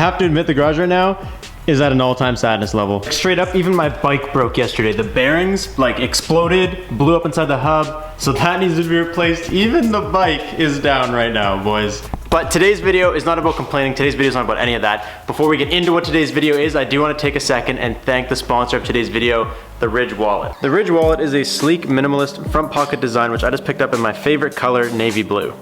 have to admit the garage right now is at an all-time sadness level. Straight up, even my bike broke yesterday. The bearings like exploded, blew up inside the hub, so that needs to be replaced. Even the bike is down right now, boys. But today's video is not about complaining. Today's video is not about any of that. Before we get into what today's video is, I do want to take a second and thank the sponsor of today's video, the Ridge Wallet. The Ridge Wallet is a sleek, minimalist front pocket design, which I just picked up in my favorite color, navy blue.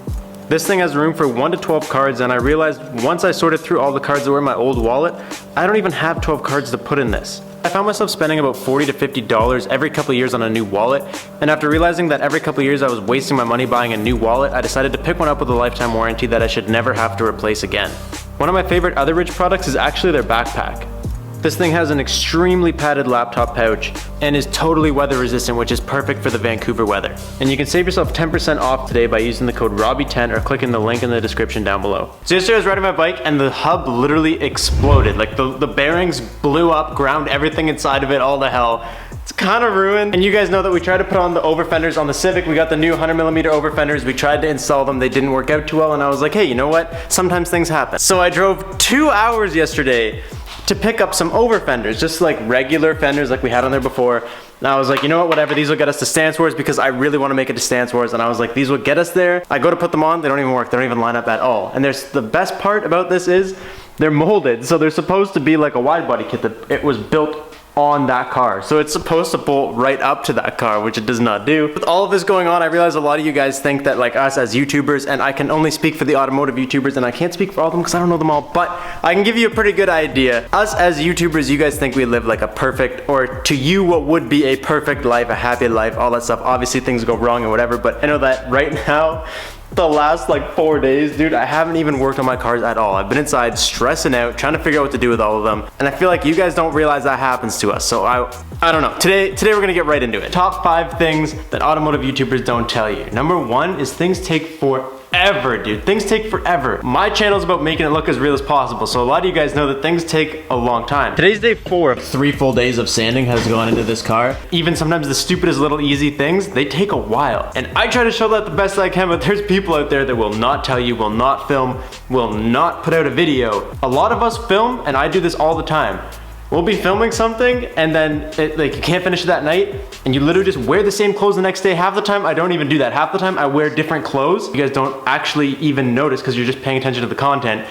This thing has room for 1 to 12 cards, and I realized once I sorted through all the cards that were in my old wallet, I don't even have 12 cards to put in this. I found myself spending about $40 to $50 every couple of years on a new wallet, and after realizing that every couple of years I was wasting my money buying a new wallet, I decided to pick one up with a lifetime warranty that I should never have to replace again. One of my favorite other Ridge products is actually their backpack. This thing has an extremely padded laptop pouch and is totally weather resistant, which is perfect for the Vancouver weather. And you can save yourself 10% off today by using the code Robbie10 or clicking the link in the description down below. So yesterday I was riding my bike and the hub literally exploded. Like the bearings blew up, ground everything inside of it all to hell. It's kind of ruined. And you guys know that we tried to put on the over fenders on the Civic. We got the new 100mm over fenders. We tried to install them. They didn't work out too well. And I was like, hey, you know what? Sometimes things happen. So I drove 2 hours yesterday to pick up some over fenders, just like regular fenders like we had on there before. And I was like, you know what, whatever, these will get us to Stance Wars because I really want to make it to Stance Wars. And I was like, these will get us there. I go to put them on, they don't even work. They don't even line up at all. And the best part about this is they're molded. So they're supposed to be like a wide body kit that it was built on that car. So it's supposed to bolt right up to that car, which it does not do. With all of this going on, I realize a lot of you guys think that like us as YouTubers, and I can only speak for the automotive YouTubers and I can't speak for all of them because I don't know them all, but I can give you a pretty good idea. Us as YouTubers, you guys think we live like a perfect, or to you what would be a perfect life, a happy life, all that stuff. Obviously things go wrong and whatever, but I know that right now, the last like 4 days, dude, I haven't even worked on my cars at all. I've been inside stressing out, trying to figure out what to do with all of them. And I feel like you guys don't realize that happens to us. So I don't know. Today we're gonna get right into it. Top 5 things that automotive YouTubers don't tell you. Number 1 is things take forever, dude. Things take forever. My channel is about making it look as real as possible, so a lot of you guys know that things take a long time. Today's day 4 of 3 full days of sanding has gone into this car. Even sometimes the stupidest little easy things, they take a while. And I try to show that the best I can, but there's people out there that will not tell you, will not film, will not put out a video. A lot of us film, and I do this all the time. We'll be filming something and then like you can't finish it that night and you literally just wear the same clothes the next day. Half the time I don't even do that. Half the time I wear different clothes. You guys don't actually even notice because you're just paying attention to the content.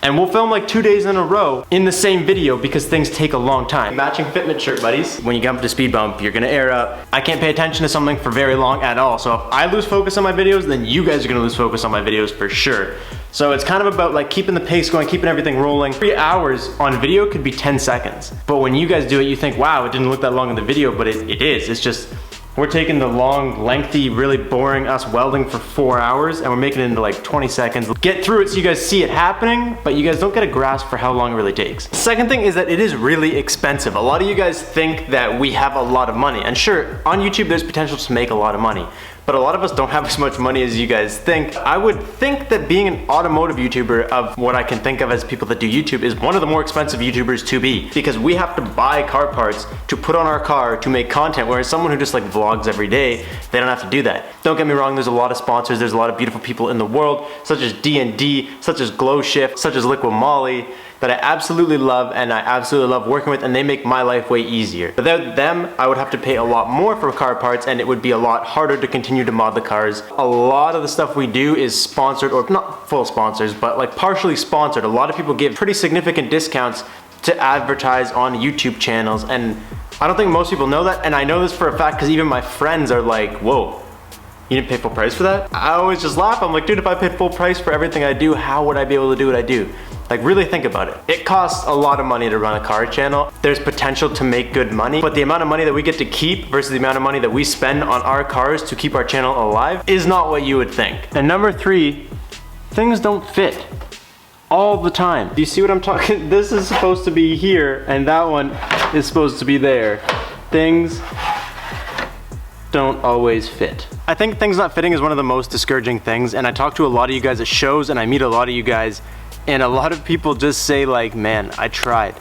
And we'll film like 2 days in a row in the same video because things take a long time. Matching fitment shirt, buddies. When you come up to speed bump, you're gonna air up. I can't pay attention to something for very long at all. So if I lose focus on my videos, then you guys are gonna lose focus on my videos for sure. So it's kind of about like keeping the pace going, keeping everything rolling. 3 hours on video could be 10 seconds. But when you guys do it, you think, wow, it didn't look that long in the video, but it is. It's just, we're taking the long, lengthy, really boring us welding for 4 hours and we're making it into like 20 seconds. Get through it so you guys see it happening, but you guys don't get a grasp for how long it really takes. Second thing is that it is really expensive. A lot of you guys think that we have a lot of money, and sure, on YouTube there's potential to make a lot of money, but a lot of us don't have as much money as you guys think. I would think that being an automotive YouTuber, of what I can think of as people that do YouTube, is one of the more expensive YouTubers to be, because we have to buy car parts to put on our car to make content, whereas someone who just like vlogs every day, they don't have to do that. Don't get me wrong, there's a lot of sponsors, there's a lot of beautiful people in the world, such as D&D, such as Glow Shift, such as Liquid Molly, that I absolutely love and I absolutely love working with, and they make my life way easier. Without them, I would have to pay a lot more for car parts and it would be a lot harder to continue to mod the cars. A lot of the stuff we do is sponsored, or not full sponsors, but like partially sponsored. A lot of people give pretty significant discounts to advertise on YouTube channels, and I don't think most people know that, and I know this for a fact because even my friends are like, whoa, you didn't pay full price for that? I always just laugh. I'm like, dude, if I paid full price for everything I do, how would I be able to do what I do? Like, really think about it. It costs a lot of money to run a car channel. There's potential to make good money, but the amount of money that we get to keep versus the amount of money that we spend on our cars to keep our channel alive is not what you would think. And number 3, things don't fit all the time. Do you see what I'm talking? This is supposed to be here and that one is supposed to be there. Things don't always fit. I think things not fitting is one of the most discouraging things, and I talk to a lot of you guys at shows and I meet a lot of you guys And a lot of people just say like, man, I tried,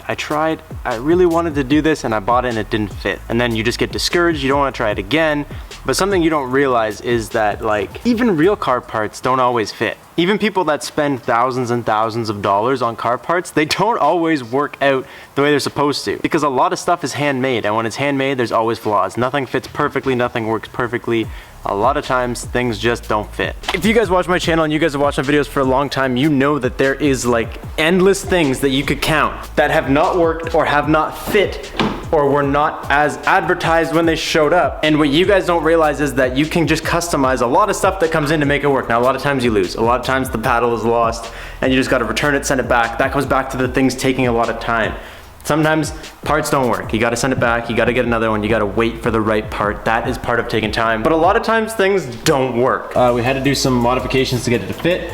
I really wanted to do this and I bought it and it didn't fit. And then you just get discouraged, you don't want to try it again. But something you don't realize is that like, even real car parts don't always fit. Even people that spend thousands and thousands of dollars on car parts, they don't always work out the way they're supposed to. Because a lot of stuff is handmade, and when it's handmade, there's always flaws. Nothing fits perfectly, nothing works perfectly. A lot of times things just don't fit. If you guys watch my channel and you guys have watched my videos for a long time, you know that there is like endless things that you could count that have not worked or have not fit or were not as advertised when they showed up. And what you guys don't realize is that you can just customize a lot of stuff that comes in to make it work. Now, a lot of times you lose. A lot of times the paddle is lost and you just gotta return it, send it back. That comes back to the things taking a lot of time. Sometimes parts don't work. You gotta send it back, you gotta get another one, you gotta wait for the right part. That is part of taking time. But a lot of times things don't work. We had to do some modifications to get it to fit.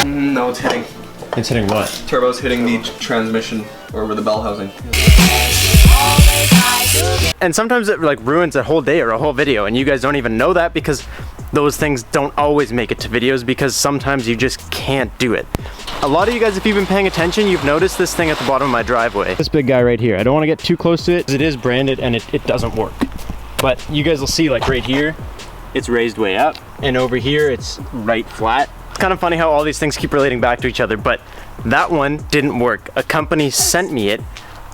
No, it's hitting. It's hitting what? Turbo's hitting the transmission over the bell housing. And sometimes it like ruins a whole day or a whole video, and you guys don't even know that because those things don't always make it to videos because sometimes you just can't do it. A lot of you guys, if you've been paying attention, you've noticed this thing at the bottom of my driveway. This big guy right here. I don't want to get too close to it. It is branded and it doesn't work. But you guys will see like right here, it's raised way up, and over here it's right flat. It's kind of funny how all these things keep relating back to each other, but that one didn't work. A company sent me it.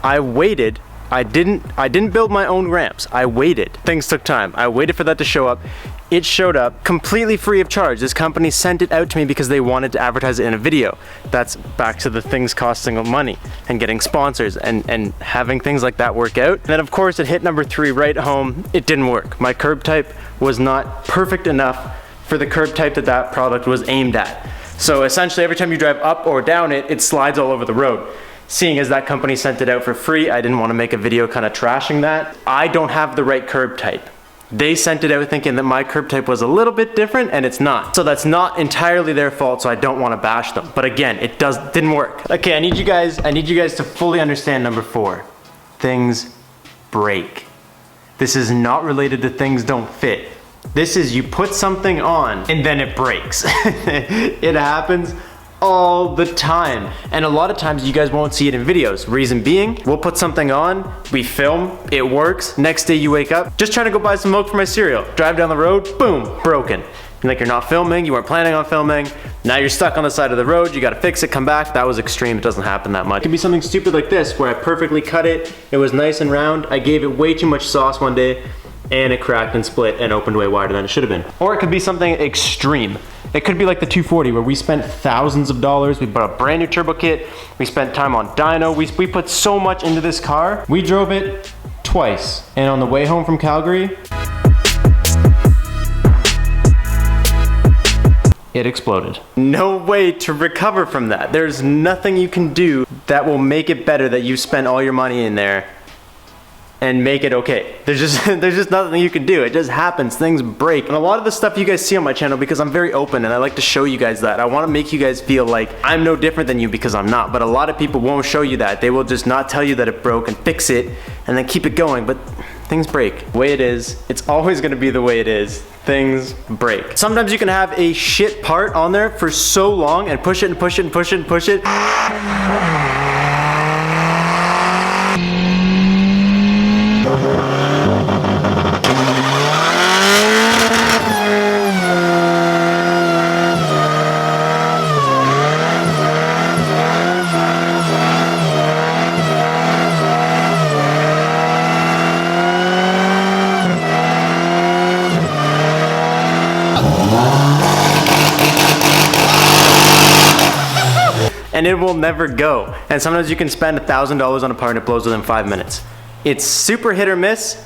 I waited. I didn't build my own ramps. I waited. Things took time. I waited for that to show up. It showed up completely free of charge. This company sent it out to me because they wanted to advertise it in a video. That's back to the things costing money and getting sponsors and having things like that work out. And then of course it hit number 3 right home. It didn't work. My curb type was not perfect enough for the curb type that that product was aimed at. So essentially every time you drive up or down it, it slides all over the road. Seeing as that company sent it out for free, I didn't want to make a video kind of trashing that. I don't have the right curb type. They sent it out thinking that my curb type was a little bit different, and it's not. So that's not entirely their fault, so I don't want to bash them. But again, it didn't work. Okay, I need you guys to fully understand number 4. Things break. This is not related to things don't fit. This is you put something on and then it breaks. It happens all the time. And a lot of times you guys won't see it in videos. Reason being, we'll put something on, we film, it works. Next day you wake up, just trying to go buy some milk for my cereal. Drive down the road, boom, broken. And like you're not filming, you weren't planning on filming. Now you're stuck on the side of the road, you gotta fix it, come back. That was extreme, it doesn't happen that much. It could be something stupid like this, where I perfectly cut it, it was nice and round, I gave it way too much sauce one day, and it cracked and split and opened way wider than it should have been. Or it could be something extreme. It could be like the 240 where we spent thousands of dollars, we bought a brand new turbo kit, we spent time on dyno, we put so much into this car. We drove it twice, and on the way home from Calgary, it exploded. No way to recover from that. There's nothing you can do that will make it better that you spent all your money in there and make it okay. There's just nothing you can do. It just happens, things break. And a lot of the stuff you guys see on my channel, because I'm very open and I like to show you guys that. I wanna make you guys feel like I'm no different than you because I'm not, but a lot of people won't show you that. They will just not tell you that it broke and fix it and then keep it going, but things break. The way it is, it's always gonna be the way it is. Things break. Sometimes you can have a shit part on there for so long and push it and push it and push it and push it. And it will never go. And sometimes you can spend $1,000 on a part and it blows within 5 minutes. It's super hit or miss.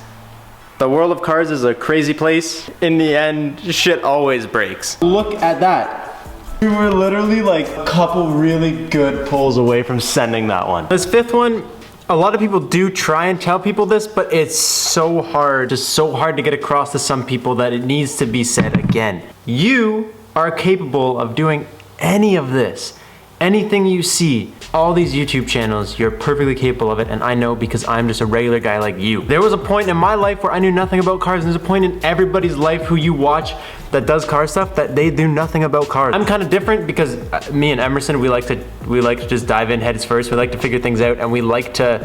The world of cars is a crazy place. In the end, shit always breaks. Look at that. We were literally like a couple really good pulls away from sending that one. This 5th one, a lot of people do try and tell people this, but it's so hard, just so hard to get across to some people that it needs to be said again. You are capable of doing any of this. Anything you see, all these YouTube channels, you're perfectly capable of it, and I know because I'm just a regular guy like you. There was a point in my life where I knew nothing about cars, and there's a point in everybody's life who you watch that does car stuff that they do nothing about cars. I'm kind of different because me and Emerson, we like to just dive in heads first. We like to figure things out, and we like to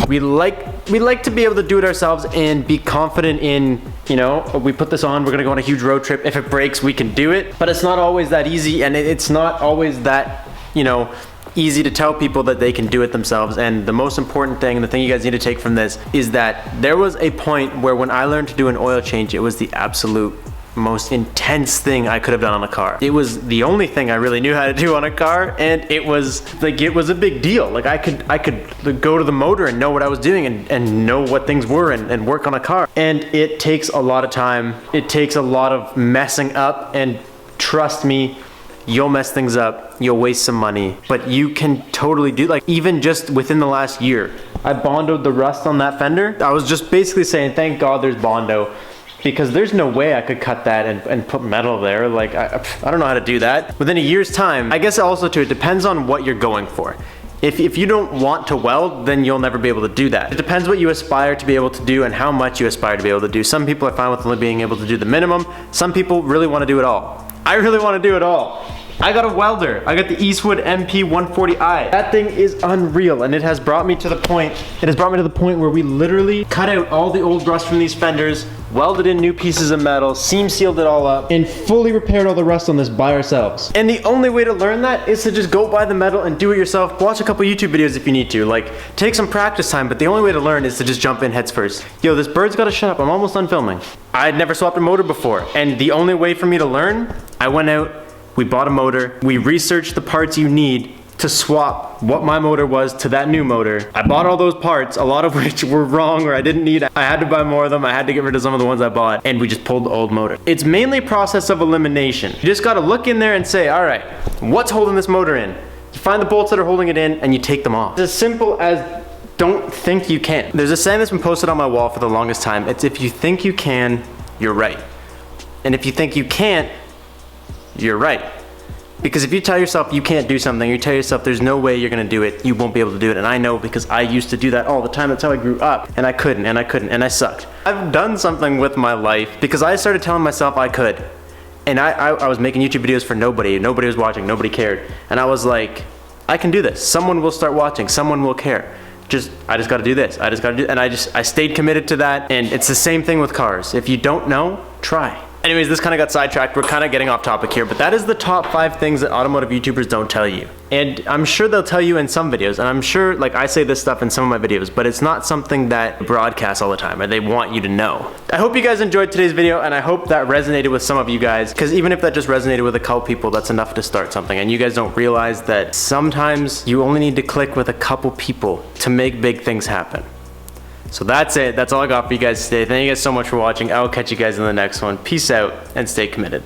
be able to do it ourselves and be confident in, you know, we put this on, we're gonna go on a huge road trip. If it breaks, we can do it. But it's not always that easy, and it's not always that, you know, easy to tell people that they can do it themselves. And the most important thing, the thing you guys need to take from this, is that there was a point where when I learned to do an oil change, it was the absolute most intense thing I could have done on a car. It was the only thing I really knew how to do on a car, and it was like, it was a big deal. Like I could go to the motor and know what I was doing and know what things were and work on a car. And it takes a lot of time. It takes a lot of messing up, and trust me, you'll mess things up, you'll waste some money, but you can totally do, like even just within the last year, I bondoed the rust on that fender. I was just basically saying, thank God there's Bondo, because there's no way I could cut that and put metal there. Like, I don't know how to do that. Within a year's time, I guess also too, it depends on what you're going for. If you don't want to weld, then you'll never be able to do that. It depends what you aspire to be able to do and how much you aspire to be able to do. Some people are fine with only being able to do the minimum. Some people really want to do it all. I really want to do it all. I got a welder. I got the Eastwood MP 140i. That thing is unreal, and it has brought me to the point. It has brought me to the point where we literally cut out all the old rust from these fenders, welded in new pieces of metal, seam sealed it all up, and fully repaired all the rust on this by ourselves. And the only way to learn that is to just go buy the metal and do it yourself. Watch a couple YouTube videos if you need to. Like, take some practice time, but the only way to learn is to just jump in heads first. Yo, this bird's gotta shut up. I'm almost done filming. I had never swapped a motor before, and the only way for me to learn, I went out, we bought a motor, we researched the parts you need to swap what my motor was to that new motor. I bought all those parts, a lot of which were wrong or I didn't need. I had to buy more of them. I had to get rid of some of the ones I bought, and we just pulled the old motor. It's mainly a process of elimination. You just gotta look in there and say, all right, what's holding this motor in? You find the bolts that are holding it in and you take them off. It's as simple as don't think you can. There's a saying that's been posted on my wall for the longest time. It's if you think you can, you're right. And if you think you can't, you're right. Because if you tell yourself you can't do something, you tell yourself there's no way you're gonna do it, you won't be able to do it. And I know because I used to do that all the time. That's how I grew up. And I couldn't, and I sucked. I've done something with my life because I started telling myself I could. And I was making YouTube videos for nobody. Nobody was watching, nobody cared. And I was like, I can do this. Someone will start watching, someone will care. I just gotta do this. I just gotta do, and I stayed committed to that. And it's the same thing with cars. If you don't know, try. Anyways, this kind of got sidetracked. We're kind of getting off topic here, but that is the top 5 things that automotive YouTubers don't tell you. And I'm sure they'll tell you in some videos, and I'm sure, like, I say this stuff in some of my videos, but it's not something that broadcasts all the time, or they want you to know. I hope you guys enjoyed today's video, and I hope that resonated with some of you guys, because even if that just resonated with a couple people, that's enough to start something. And you guys don't realize that sometimes you only need to click with a couple people to make big things happen. So that's it. That's all I got for you guys today. Thank you guys so much for watching. I will catch you guys in the next one. Peace out and stay committed.